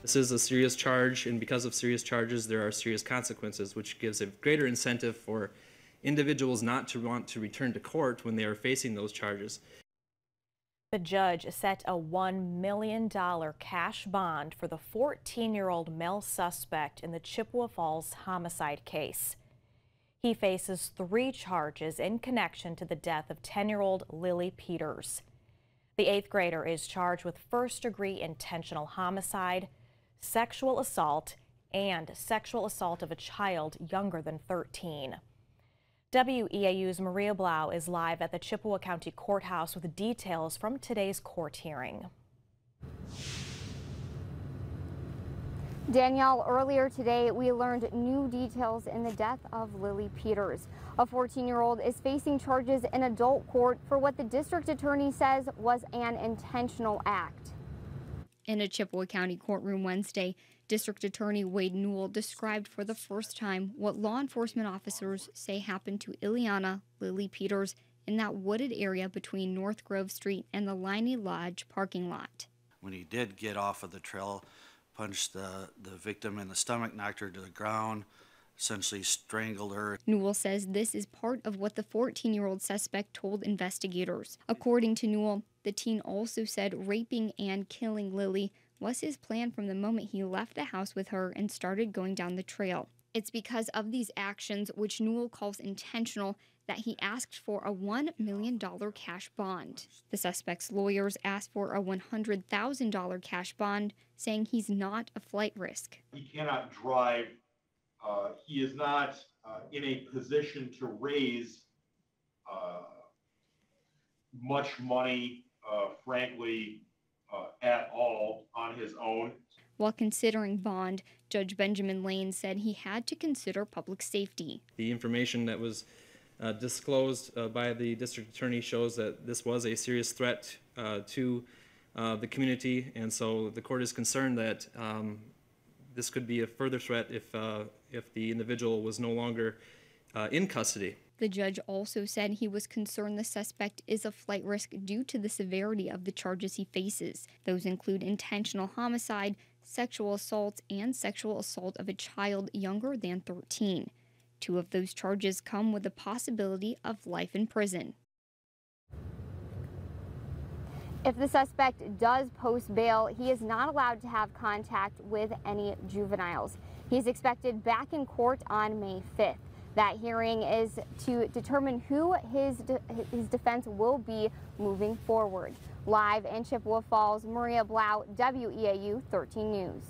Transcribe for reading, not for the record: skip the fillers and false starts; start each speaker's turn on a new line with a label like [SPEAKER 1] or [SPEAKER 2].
[SPEAKER 1] This is a serious charge, and because of serious charges, there are serious consequences, which gives a greater incentive for individuals not to want to return to court when they are facing those charges.
[SPEAKER 2] The judge set a $1 million cash bond for the 14-year-old male suspect in the Chippewa Falls homicide case. He faces 3 charges in connection to the death of 10-year-old Lily Peters. The 8th grader is charged with first-degree intentional homicide, sexual assault, and sexual assault of a child younger than 13. WEAU's Maria Blau is live at the Chippewa County Courthouse with details from today's court hearing.
[SPEAKER 3] Danielle, earlier today we learned new details in the death of Lily Peters. A 14-year-old is facing charges in adult court for what the district attorney says was an intentional act.
[SPEAKER 4] In a Chippewa County courtroom Wednesday, District Attorney Wade Newell described for the first time what law enforcement officers say happened to Ileana Lily Peters in that wooded area between North Grove Street and the Liney Lodge parking lot.
[SPEAKER 5] When he did get off of the trail, punched the victim in the stomach, knocked her to the ground, essentially strangled her.
[SPEAKER 4] Newell says this is part of what the 14-year-old suspect told investigators. According to Newell, the teen also said raping and killing Lily was his plan from the moment he left the house with her and started going down the trail. It's because of these actions, which Newell calls intentional, that he asked for a $1 million cash bond. The suspect's lawyers asked for a $100,000 cash bond, saying he's not a flight risk.
[SPEAKER 6] He cannot drive. He is not in a position to raise much money, frankly, at all on his own.
[SPEAKER 4] While considering bond, Judge Benjamin Lane said he had to consider public safety.
[SPEAKER 1] The information that was disclosed by the district attorney shows that this was a serious threat to the community, and so the court is concerned that this could be a further threat if the individual was no longer in custody.
[SPEAKER 4] The judge also said he was concerned the suspect is a flight risk due to the severity of the charges he faces. Those include intentional homicide, sexual assault, and sexual assault of a child younger than 13. 2 of those charges come with the possibility of life in prison.
[SPEAKER 3] If the suspect does post bail, he is not allowed to have contact with any juveniles. He's expected back in court on May 5th. That hearing is to determine who his defense will be moving forward. Live in Chippewa Falls, Maria Blau, WEAU 13 News.